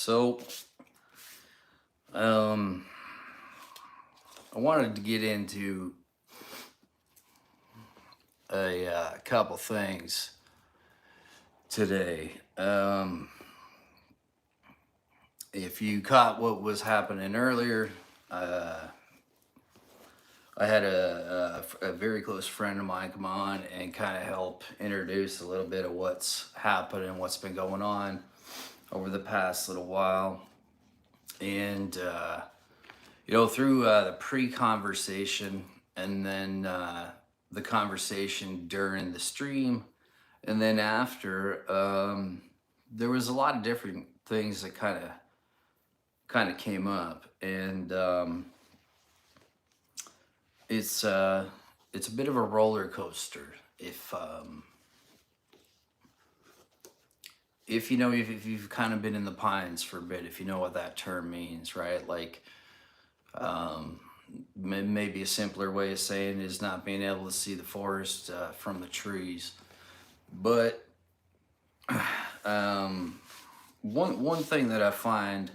So, um, I wanted to get into a couple things today. If you caught what was happening earlier, uh, I had a very close friend of mine come on and kind of help introduce a little bit of what's happening, what's been going on over the past little while. And, through the pre conversation and then the conversation during the stream, and then after, there was a lot of different things that kind of came up, and it's uh, it's a bit of a roller coaster. If you know if you've kind of been in the pines for a bit, if you know what that term means, right? Like um, maybe a simpler way of saying it is not being able to see the forest from the trees. But um, one thing that I find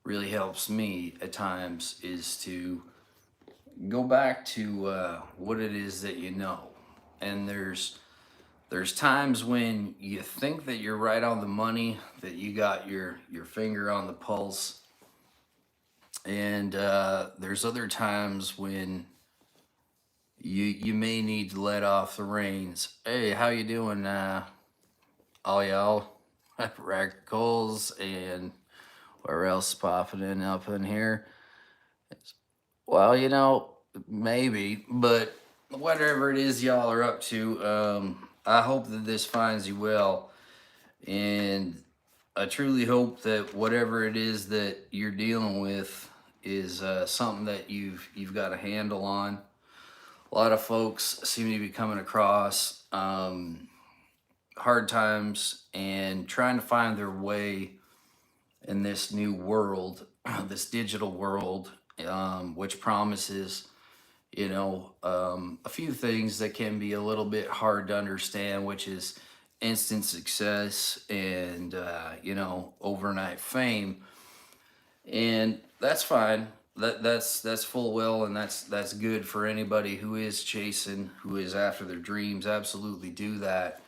really helps me at times is to go back to what it is that you know. And there's times when you think that you're right on the money, that you got your finger on the pulse, and there's other times when you may need to let off the reins. Hey, how you doing, all y'all? Coals and where else popping in up in here? Well, maybe, but whatever it is y'all are up to, I hope that this finds you well, and I truly hope that whatever it is that you're dealing with is something that you've got a handle on. A lot of folks seem to be coming across hard times and trying to find their way in this new world, this digital world, which promises, a few things that can be a little bit hard to understand, which is instant success and, overnight fame. And that's fine. That's full well, and that's good for anybody who is chasing, who is after their dreams. Absolutely do that.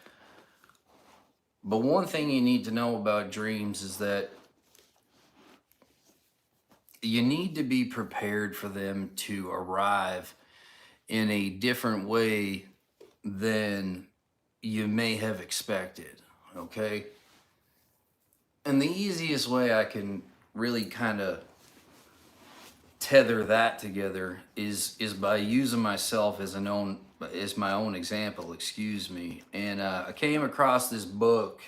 But one thing you need to know about dreams is that you need to be prepared for them to arrive in a different way than you may have expected. Okay. And the easiest way I can really kind of tether that together is by using myself as my own example, excuse me. And I came across this book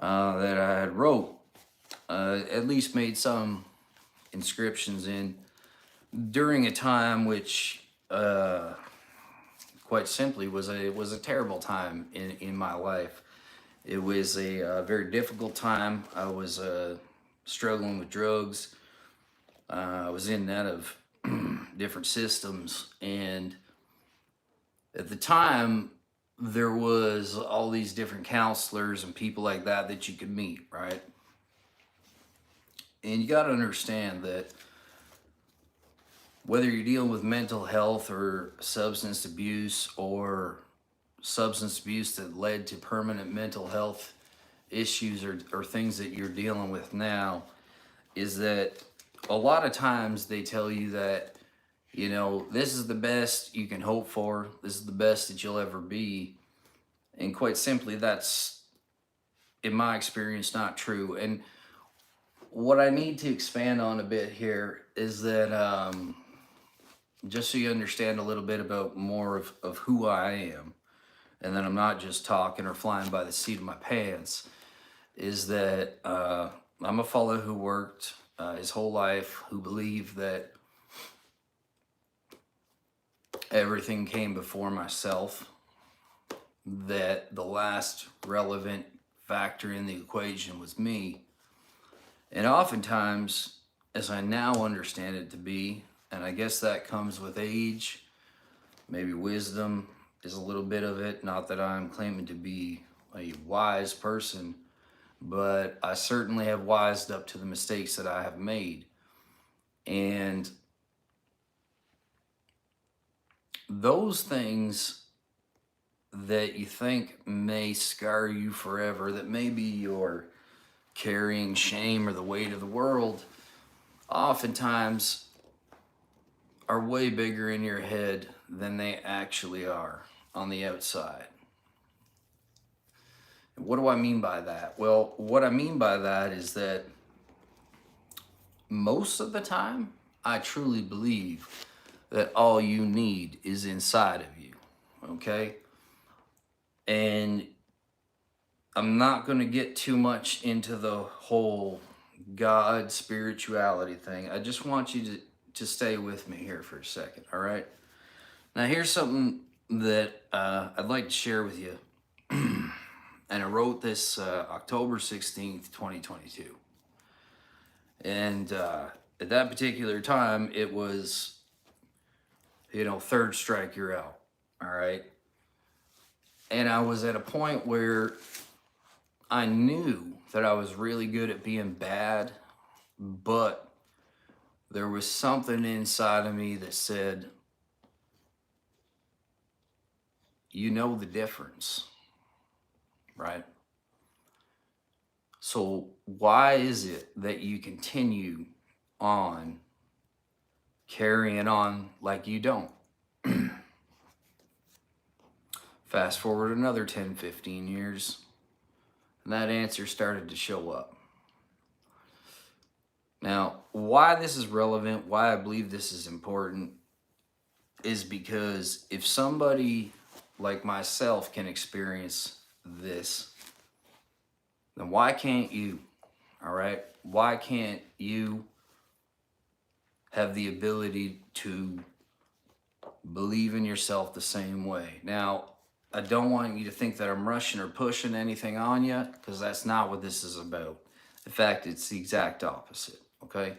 that I had wrote, at least made some inscriptions in during a time which quite simply was a terrible time in my life. It was a very difficult time. I was struggling with drugs. I was in and out of different systems, and at the time there was all these different counselors and people like that you could meet, right? And you got to understand that whether you're dealing with mental health or substance abuse that led to permanent mental health issues, or things that you're dealing with now, is that a lot of times they tell you that, this is the best you can hope for, this is the best that you'll ever be. And quite simply, that's, in my experience, not true. And what I need to expand on a bit here is that, just so you understand a little bit about more of who I am, and then I'm not just talking or flying by the seat of my pants, is that I'm a fellow who worked his whole life, who believed that everything came before myself, that the last relevant factor in the equation was me. And oftentimes, as I now understand it to be, and I guess that comes with age, maybe wisdom is a little bit of it. Not that I'm claiming to be a wise person, but I certainly have wised up to the mistakes that I have made. And those things that you think may scar you forever, that maybe you're carrying shame or the weight of the world, oftentimes are way bigger in your head than they actually are on the outside. What do I mean by that? Well, what I mean by that is that most of the time, I truly believe that all you need is inside of you, okay? And I'm not going to get too much into the whole God spirituality thing. I just want you to stay with me here for a second, all right? Now, here's something that I'd like to share with you. And I wrote this October 16th, 2022. And at that particular time, it was, third strike, you're out, all right? And I was at a point where I knew that I was really good at being bad, but there was something inside of me that said, you know the difference, right? So why is it that you continue on carrying on like you don't? Fast forward another 10, 15 years, and that answer started to show up. Now, why this is relevant, why I believe this is important, is because if somebody like myself can experience this, then why can't you? All right? Why can't you have the ability to believe in yourself the same way? Now, I don't want you to think that I'm rushing or pushing anything on you, because that's not what this is about. In fact, it's the exact opposite, okay?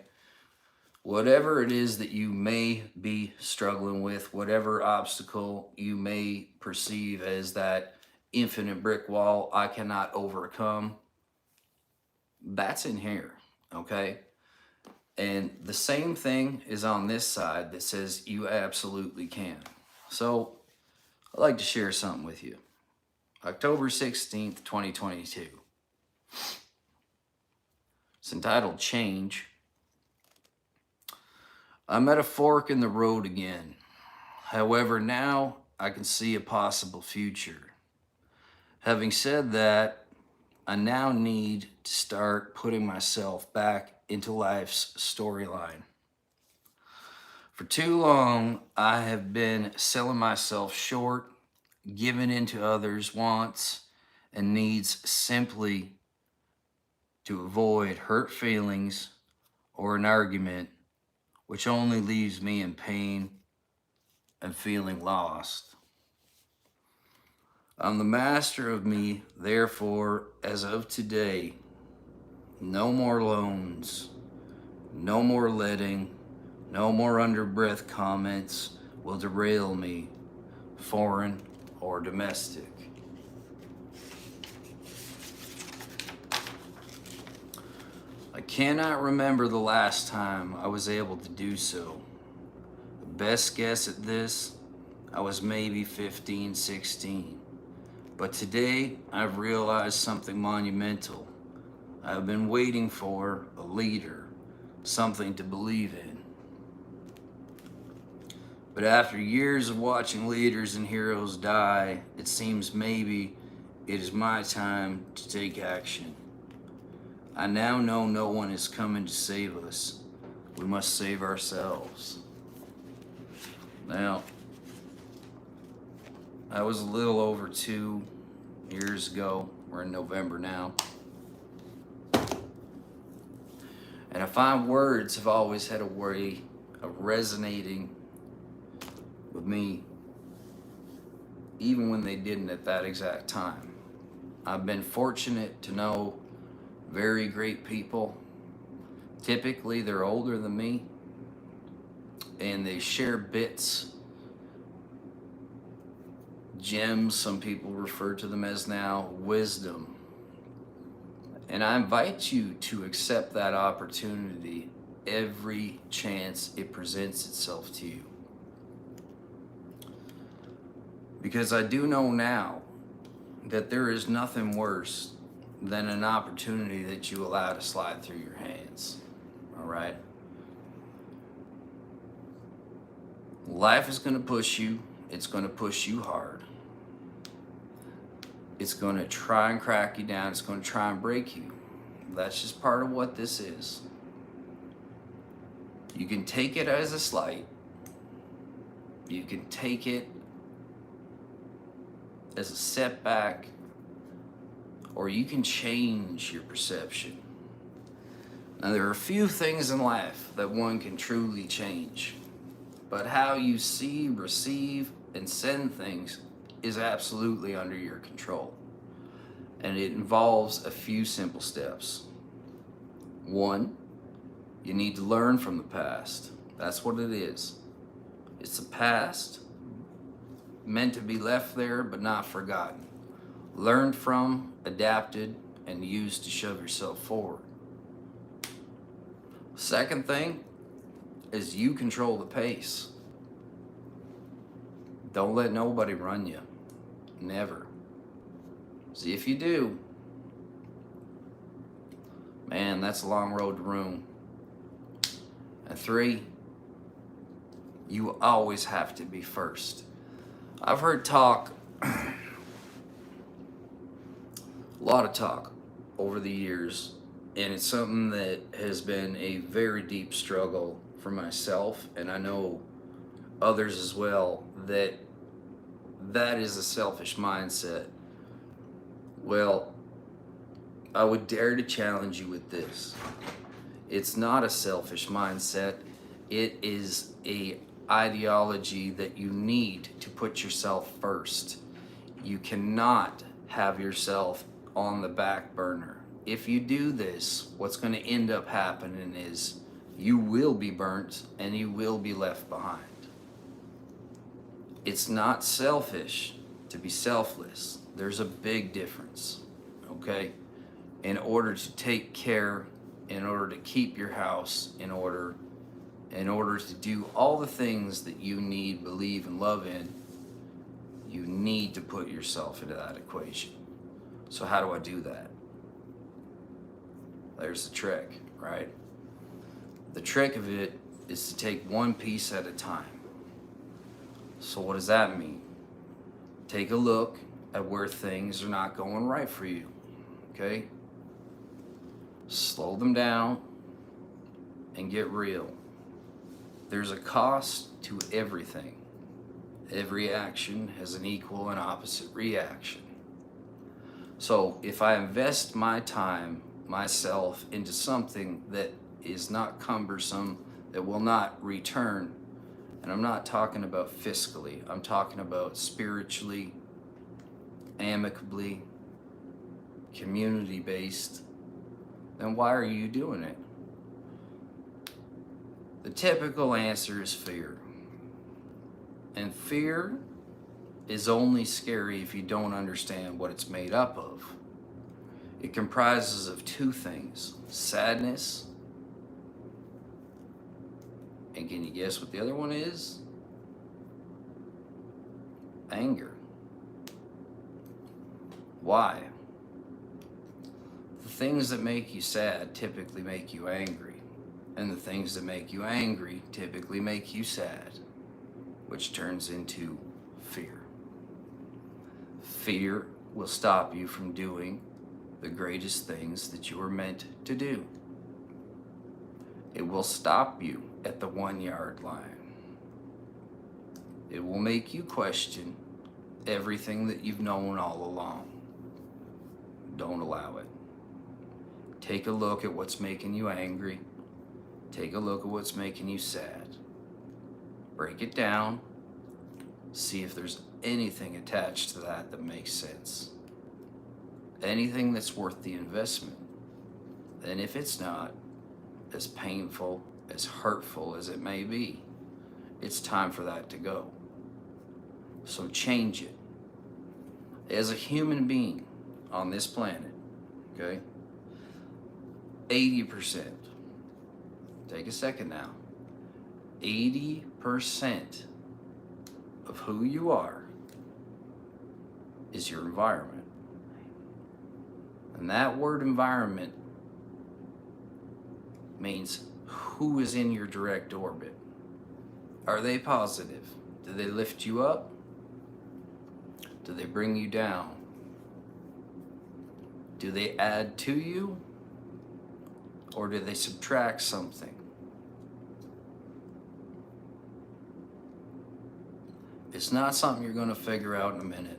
Whatever it is that you may be struggling with, whatever obstacle you may perceive as that infinite brick wall I cannot overcome, that's in here, okay? And the same thing is on this side that says you absolutely can. So I'd like to share something with you. October 16th, 2022. It's entitled Change. I'm at a fork in the road again. However, now I can see a possible future. Having said that, I now need to start putting myself back into life's storyline. For too long, I have been selling myself short, giving in to others' wants and needs simply to avoid hurt feelings or an argument, which only leaves me in pain and feeling lost. I'm the master of me, therefore, as of today, no more loans, no more letting, no more under-breath comments will derail me, foreign or domestic. I cannot remember the last time I was able to do so. The best guess at this, I was maybe 15, 16. But today, I've realized something monumental. I've been waiting for a leader, something to believe in. But after years of watching leaders and heroes die, it seems maybe it is my time to take action. I now know no one is coming to save us. We must save ourselves. Now, that was a little over 2 years ago. We're in November now. And I find words have always had a way of resonating with me, even when they didn't at that exact time. I've been fortunate to know very great people. Typically, they're older than me, and they share bits, gems, some people refer to them as now, wisdom. And I invite you to accept that opportunity every chance it presents itself to you. Because I do know now that there is nothing worse than an opportunity that you allow to slide through your hands. All right? Life is going to push you. It's going to push you hard. It's going to try and crack you down. It's going to try and break you. That's just part of what this is. You can take it as a slight. You can take it as a setback, or you can change your perception. Now, there are a few things in life that one can truly change, but how you see, receive, and send things is absolutely under your control. And it involves a few simple steps. One, you need to learn from the past. That's what it is. It's the past, meant to be left there but not forgotten. Learned from, adapted, and used to shove yourself forward. Second thing is you control the pace. Don't let nobody run you. Never. See, if you do, man, that's a long road to Rome. And 3, you always have to be first. I've heard talk, a lot of talk over the years, and it's something that has been a very deep struggle for myself, and I know others as well, that is a selfish mindset. Well, I would dare to challenge you with this. It's not a selfish mindset. It is a ideology that you need to put yourself first. You cannot have yourself on the back burner. If you do this, what's going to end up happening is you will be burnt and you will be left behind. It's not selfish to be selfless. There's a big difference, okay? In order to take care, in order to keep your house in order to do all the things that you need, believe, and love in, you need to put yourself into that equation. So how do I do that? There's the trick, right? The trick of it is to take one piece at a time. So what does that mean? Take a look at where things are not going right for you, okay? Slow them down and get real. There's a cost to everything. Every action has an equal and opposite reaction. So if I invest my time, myself, into something that is not cumbersome, that will not return, and I'm not talking about fiscally, I'm talking about spiritually, amicably, community-based, then why are you doing it? The typical answer is fear. And fear is only scary if you don't understand what it's made up of. It comprises of 2 things: sadness, and can you guess what the other one is? Anger. Why? The things that make you sad typically make you angry, and the things that make you angry typically make you sad, which turns into fear. Fear will stop you from doing the greatest things that you were meant to do. It will stop you at the 1-yard line. It will make you question everything that you've known all along. Don't allow it. Take a look at what's making you angry. Take a look at what's making you sad. Break it down. See if there's anything attached to that that makes sense. Anything that's worth the investment. And if it's not, as painful, as hurtful as it may be, it's time for that to go. So change it. As a human being on this planet, okay, 80%. Take a second now. 80% of who you are is your environment. And that word environment means who is in your direct orbit. Are they positive? Do they lift you up? Do they bring you down? Do they add to you? Or do they subtract something? It's not something you're going to figure out in a minute.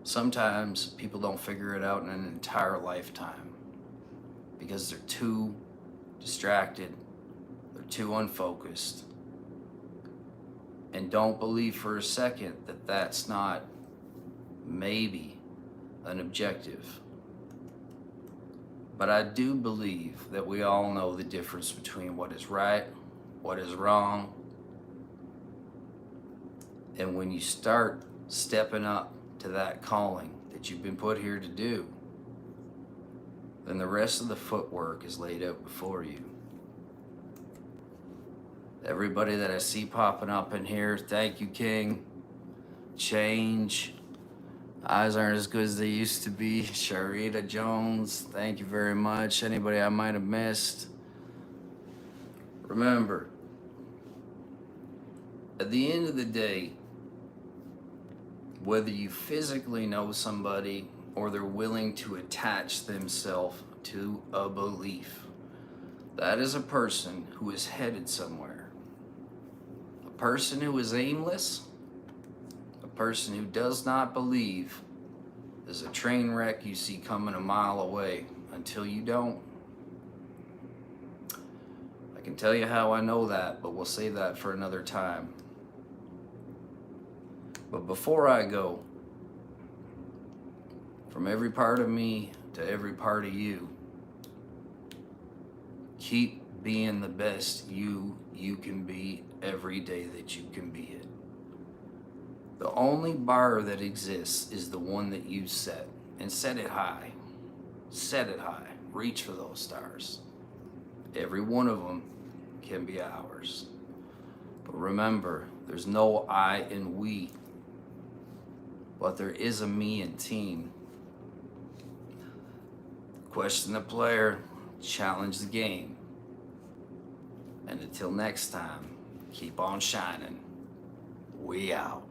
Sometimes people don't figure it out in an entire lifetime because they're too distracted, they're too unfocused, and don't believe for a second that that's not maybe an objective. But I do believe that we all know the difference between what is right, what is wrong, and when you start stepping up to that calling that you've been put here to do, then the rest of the footwork is laid out before you. Everybody that I see popping up in here, thank you, King. Change. Eyes aren't as good as they used to be. Sharita Jones, thank you very much. Anybody I might have missed. Remember, at the end of the day, whether you physically know somebody or they're willing to attach themselves to a belief, that is a person who is headed somewhere. A person who is aimless, a person who does not believe, is a train wreck you see coming a mile away until you don't. I can tell you how I know that, but we'll save that for another time. But before I go, from every part of me to every part of you, keep being the best you can be every day that you can be it. The only bar that exists is the one that you set, and set it high. Set it high. Reach for those stars. Every one of them can be ours. But remember, there's no I in we, but there is a me in team. Question the player, challenge the game. And until next time, keep on shining. We out.